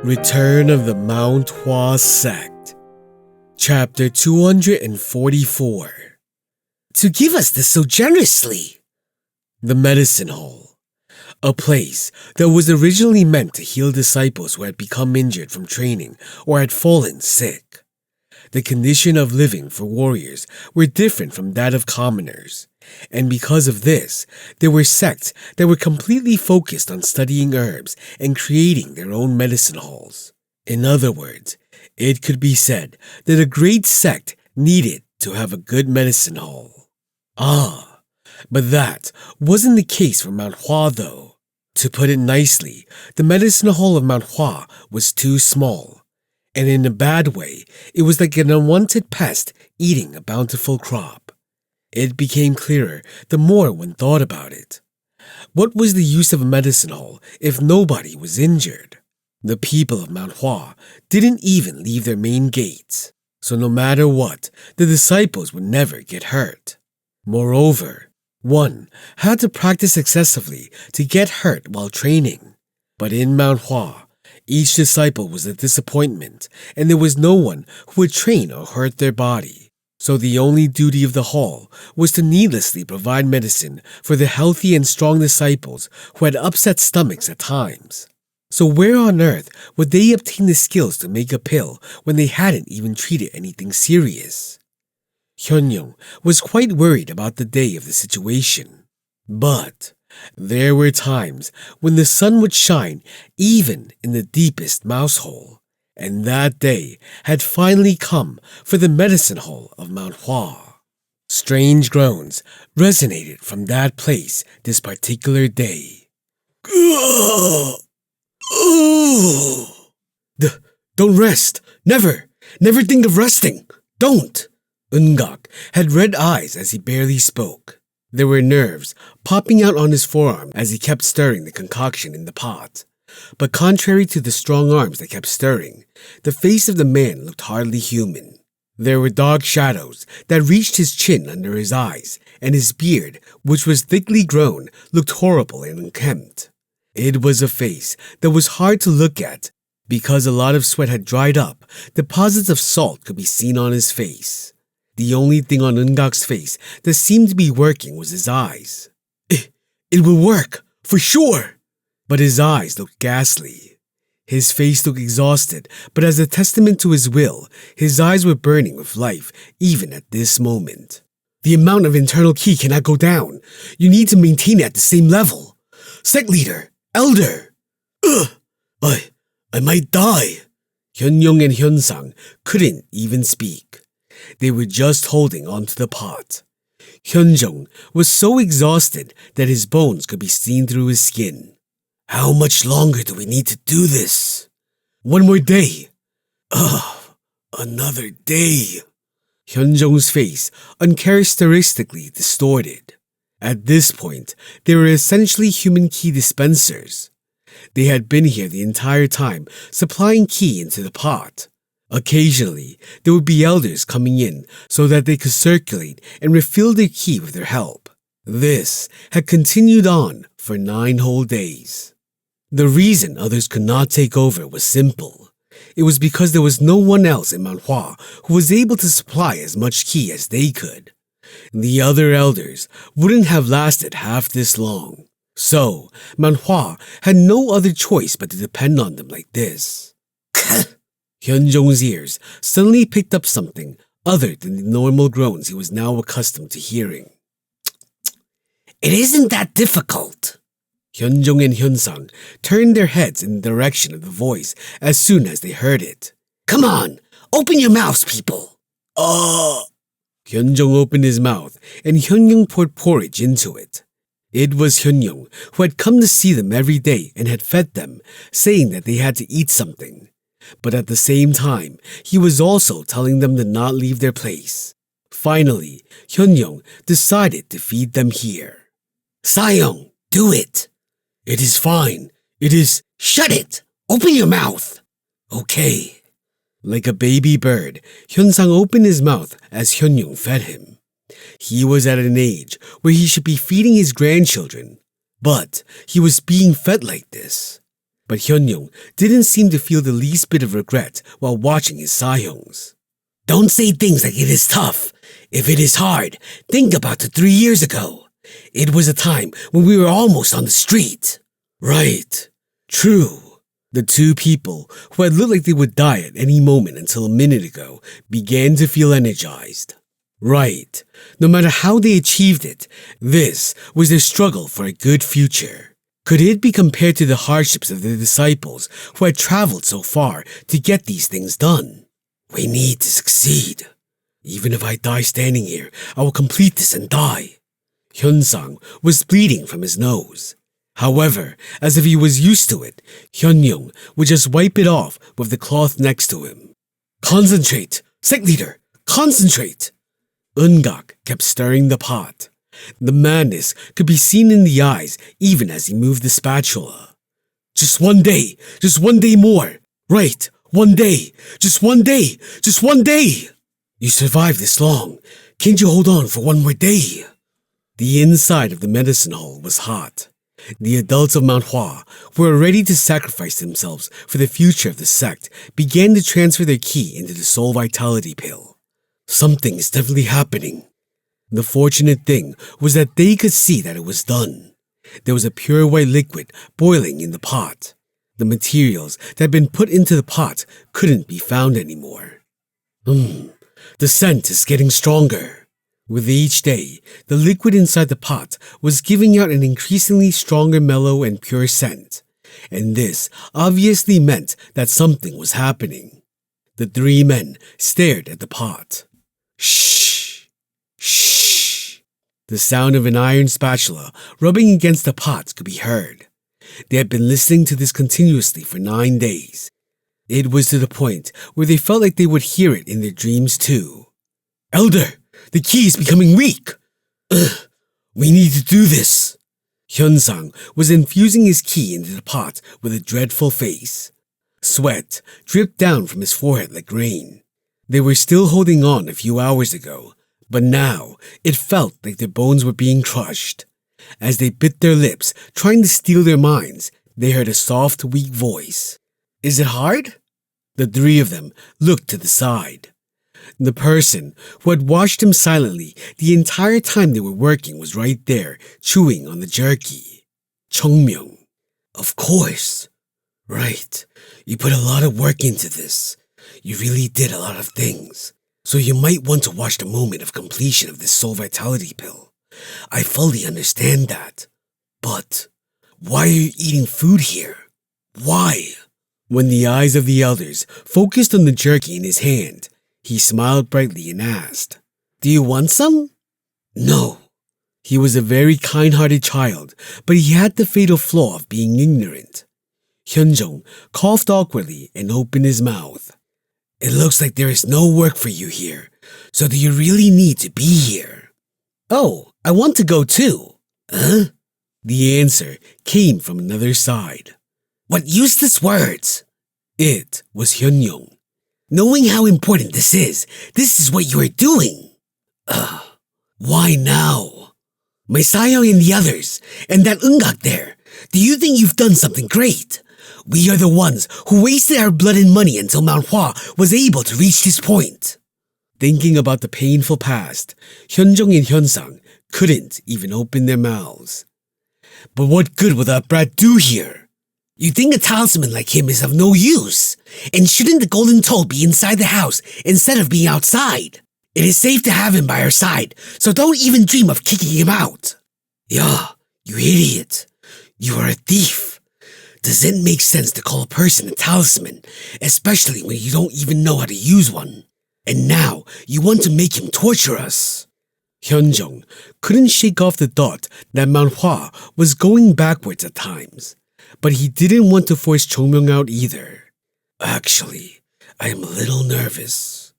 Return of the Mount Hua Sect, Chapter 244. To give us this so generously. The Medicine Hall, a place that was originally meant to heal disciples who had become injured from training or had fallen sick. The condition of living for warriors were different from that of commoners, and because of this, there were sects that were completely focused on studying herbs and creating their own medicine halls. In other words, it could be said that a great sect needed to have a good medicine hall. But that wasn't the case for Mount Hua though. To put it nicely, the medicine hall of Mount Hua was too small. And in a bad way, it was like an unwanted pest eating a bountiful crop. It became clearer the more one thought about it. What was the use of a medicine hall if nobody was injured? The people of Mount Hua didn't even leave their main gates, so no matter what, the disciples would never get hurt. Moreover, one had to practice excessively to get hurt while training. But in Mount Hua, each disciple was a disappointment, and there was no one who would train or hurt their body. So the only duty of the hall was to needlessly provide medicine for the healthy and strong disciples who had upset stomachs at times. So where on earth would they obtain the skills to make a pill when they hadn't even treated anything serious? Hyunyoung was quite worried about the day of the situation. But there were times when the sun would shine even in the deepest mouse hole, and that day had finally come for the medicine hall of Mount Hua. Strange groans resonated from that place this particular day. Don't rest. Never think of resting. Don't. Eun-gak had red eyes as he barely spoke. There were nerves popping out on his forearm as he kept stirring the concoction in the pot. But contrary to the strong arms that kept stirring, the face of the man looked hardly human. There were dark shadows that reached his chin under his eyes, and his beard, which was thickly grown, looked horrible and unkempt. It was a face that was hard to look at. Because a lot of sweat had dried up, deposits of salt could be seen on his face. The only thing on Eun-gak's face that seemed to be working was his eyes. It will work, for sure! But his eyes looked ghastly. His face looked exhausted, but as a testament to his will, his eyes were burning with life even at this moment. The amount of internal ki cannot go down. You need to maintain it at the same level. Sect leader, elder! I might die. Hyunyoung and Hyunsang couldn't even speak. They were just holding onto the pot. Hyunjung was so exhausted that his bones could be seen through his skin. How much longer do we need to do this? One more day. Another day. Hyunjung's face uncharacteristically distorted. At this point, they were essentially human ki dispensers. They had been here the entire time, supplying ki into the pot. Occasionally, there would be elders coming in so that they could circulate and refill their ki with their help. This had continued on for 9 whole days. The reason others could not take over was simple. It was because there was no one else in Mount Hua who was able to supply as much ki as they could. The other elders wouldn't have lasted half this long. So, Mount Hua had no other choice but to depend on them like this. Hyunjung's ears suddenly picked up something other than the normal groans he was now accustomed to hearing. It isn't that difficult. Hyunjung and Hyunsang turned their heads in the direction of the voice as soon as they heard it. Come on, open your mouths, people. Hyunjung opened his mouth and Hyunyoung poured porridge into it. It was Hyunyoung who had come to see them every day and had fed them, saying that they had to eat something. But at the same time, he was also telling them to not leave their place. Finally, Hyunyoung decided to feed them here. Sayoung, do it. It is fine. It is... Shut it! Open your mouth! Okay. Like a baby bird, Hyunsang opened his mouth as Hyunyoung fed him. He was at an age where he should be feeding his grandchildren, but he was being fed like this. But Hyun-young didn't seem to feel the least bit of regret while watching his Sahyungs. Don't say things like it is tough. If it is hard, think about the 3 years ago. It was a time when we were almost on the street. Right. True. The two people, who had looked like they would die at any moment until a minute ago, began to feel energized. Right. No matter how they achieved it, this was their struggle for a good future. Could it be compared to the hardships of the disciples who had traveled so far to get these things done? We need to succeed. Even if I die standing here, I will complete this and die. Hyun-sang was bleeding from his nose. However, as if he was used to it, Hyun-young would just wipe it off with the cloth next to him. Concentrate! Sect leader! Concentrate! Eun-gak kept stirring the pot. The madness could be seen in the eyes even as he moved the spatula. Just one day more. Right, 1 day. Just 1 day. Just 1 day. You survived this long. Can't you hold on for 1 more day? The inside of the medicine hall was hot. The adults of Mount Hua, who were ready to sacrifice themselves for the future of the sect, began to transfer their ki into the soul vitality pill. Something is definitely happening. The fortunate thing was that they could see that it was done. There was a pure white liquid boiling in the pot. The materials that had been put into the pot couldn't be found anymore. The scent is getting stronger. With each day, the liquid inside the pot was giving out an increasingly stronger, mellow, and pure scent, and this obviously meant that something was happening. The 3 men stared at the pot. Shh! Shh! The sound of an iron spatula rubbing against the pot could be heard. They had been listening to this continuously for 9 days. It was to the point where they felt like they would hear it in their dreams too. Elder! The ki is becoming weak! We need to do this! Hyun-sang was infusing his ki into the pot with a dreadful face. Sweat dripped down from his forehead like rain. They were still holding on a few hours ago, but now it felt like their bones were being crushed. As they bit their lips, trying to steel their minds, they heard a soft, weak voice. Is it hard? The 3 of them looked to the side. The person who had watched him silently the entire time they were working was right there, chewing on the jerky. Chongmyung. Of course. Right. You put a lot of work into this. You really did a lot of things. So you might want to watch the moment of completion of this soul vitality pill. I fully understand that. But why are you eating food here? Why? When the eyes of the elders focused on the jerky in his hand, he smiled brightly and asked, Do you want some? No. He was a very kind-hearted child, but he had the fatal flaw of being ignorant. Hyun-jung coughed awkwardly and opened his mouth. It looks like there is no work for you here, so do you really need to be here? Oh, I want to go too. Huh? The answer came from another side. What useless words! It was Hyun-young. Knowing how important this is what you are doing. Why now? My Sayong and the others, and that Eun-gak there, do you think you've done something great? We are the ones who wasted our blood and money until Mount Hua was able to reach this point. Thinking about the painful past, Hyun-jung and Hyun-sang couldn't even open their mouths. But what good will that brat do here? You think a talisman like him is of no use? And shouldn't the golden toll be inside the house instead of being outside? It is safe to have him by our side, so don't even dream of kicking him out. Yeah, you idiot. You are a thief. Does it make sense to call a person a talisman, especially when you don't even know how to use one? And now you want to make him torture us. Hyun-jung couldn't shake off the thought that Mount Hua was going backwards at times. But he didn't want to force Chongmyung out either. Actually, I am a little nervous.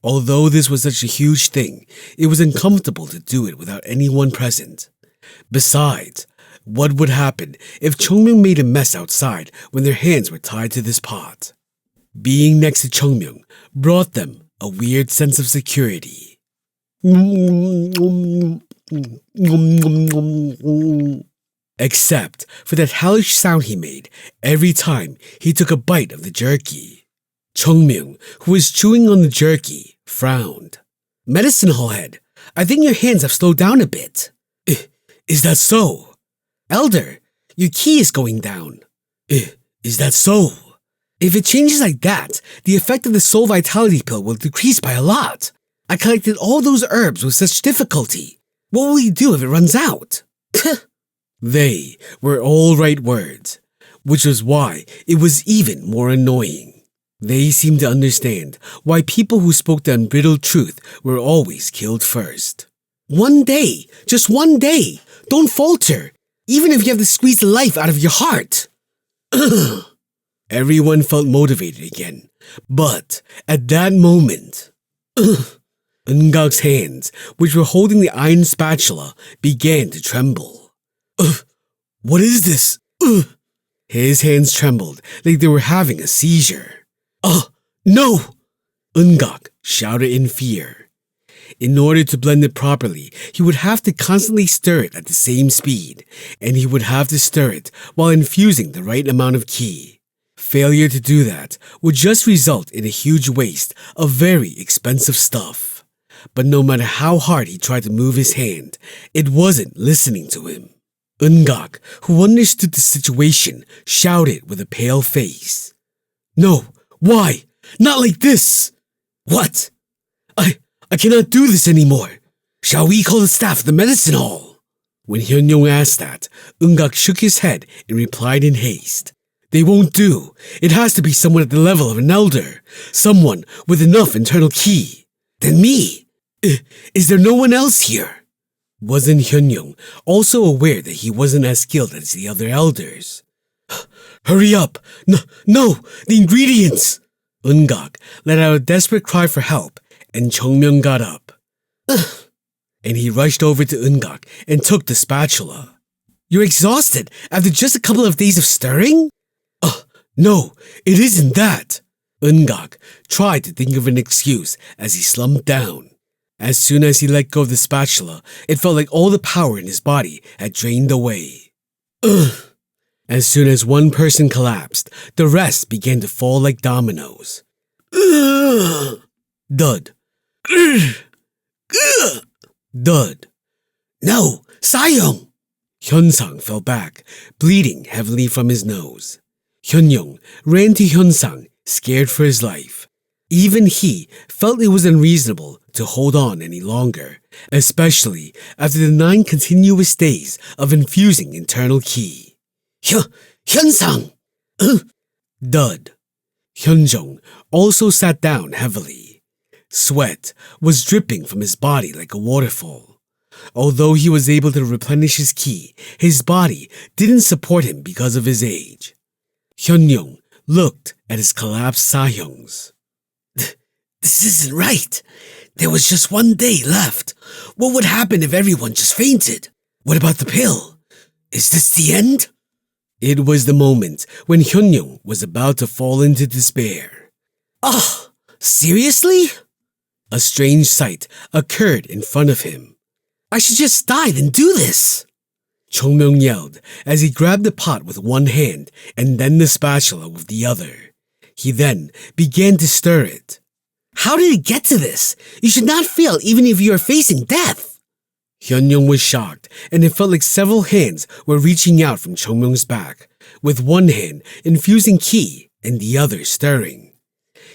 Although this was such a huge thing, it was uncomfortable to do it without anyone present. Besides, what would happen if Chongmyung made a mess outside when their hands were tied to this pot? Being next to Chongmyung brought them a weird sense of security. except for that hellish sound he made every time he took a bite of the jerky. Chongmyung, who was chewing on the jerky, frowned. Medicine Hall Head, I think your hands have slowed down a bit. Is that so? Elder, your ki is going down. Is that so? If it changes like that, the effect of the soul vitality pill will decrease by a lot. I collected all those herbs with such difficulty. What will you do if it runs out? They were all right words, which was why it was even more annoying. They seemed to understand why people who spoke the unbridled truth were always killed first. One day, just one day, don't falter, even if you have to squeeze the life out of your heart. Everyone felt motivated again, but at that moment, Eungak's hands, which were holding the iron spatula, began to tremble. What is this? His hands trembled like they were having a seizure. No! Eungak shouted in fear. In order to blend it properly, he would have to constantly stir it at the same speed, and he would have to stir it while infusing the right amount of ki. Failure to do that would just result in a huge waste of very expensive stuff. But no matter how hard he tried to move his hand, it wasn't listening to him. Eungak, who understood the situation, shouted with a pale face. No, why? Not like this! What? I cannot do this anymore. Shall we call the staff of the medicine hall? When Hyunyong asked that, Eungak shook his head and replied in haste. They won't do. It has to be someone at the level of an elder. Someone with enough internal ki. Then me. Is there no one else here? Wasn't Hyunyong also aware that he wasn't as skilled as the other elders? Hurry up! No! The ingredients! Eungak let out a desperate cry for help, and Chongmyung got up. And he rushed over to Eungak and took the spatula. You're exhausted after just a couple of days of stirring? No, it isn't that. Eungak tried to think of an excuse as he slumped down. As soon as he let go of the spatula, it felt like all the power in his body had drained away. As soon as one person collapsed, the rest began to fall like dominoes. Dud. Dud. No, Sayong! Hyunsang fell back, bleeding heavily from his nose. Hyunyong ran to Hyunsang, scared for his life. Even he felt it was unreasonable to hold on any longer, especially after the 9 continuous days of infusing internal ki. Hyunsang! Dud. Hyunjong also sat down heavily. Sweat was dripping from his body like a waterfall. Although he was able to replenish his ki, his body didn't support him because of his age. Hyunyong looked at his collapsed Sahyongs. This isn't right. There was just one day left. What would happen if everyone just fainted? What about the pill? Is this the end? It was the moment when Hyunyong was about to fall into despair. Seriously? A strange sight occurred in front of him. I should just die than do this. Chongmyung yelled as he grabbed the pot with one hand and then the spatula with the other. He then began to stir it. How did it get to this? You should not fail even if you are facing death. Hyunyong was shocked, and it felt like several hands were reaching out from Chongmyung's back, with one hand infusing ki and the other stirring.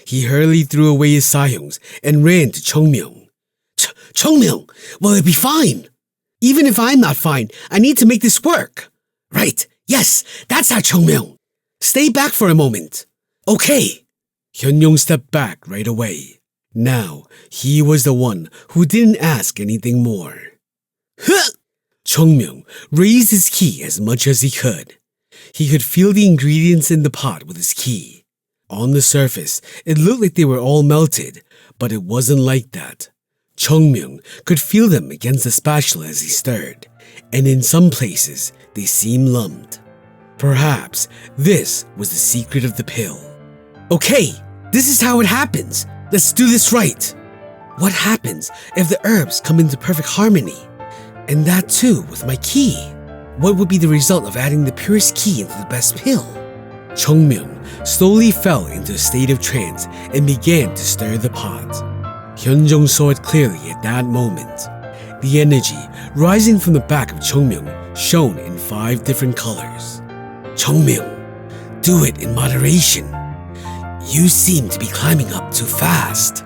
He hurriedly threw away his Sahyongs and ran to Chongmyung. Chongmyung, will it be fine? Even if I'm not fine, I need to make this work. Right, yes, that's how Chongmyung. Stay back for a moment. Okay. Hyunyong stepped back right away. Now, he was the one who didn't ask anything more. Chongmyung raised his ki as much as he could. He could feel the ingredients in the pot with his ki. On the surface, it looked like they were all melted, but it wasn't like that. Chongmyung could feel them against the spatula as he stirred, and in some places, they seemed lumped. Perhaps this was the secret of the pill. Okay, this is how it happens. Let's do this right. What happens if the herbs come into perfect harmony? And that too with my ki. What would be the result of adding the purest key into the best pill? Chungmyung slowly fell into a state of trance and began to stir the pot. Hyunjong saw it clearly at that moment. The energy rising from the back of Chungmyung shone in 5 different colors. Chungmyung, do it in moderation. You seem to be climbing up too fast.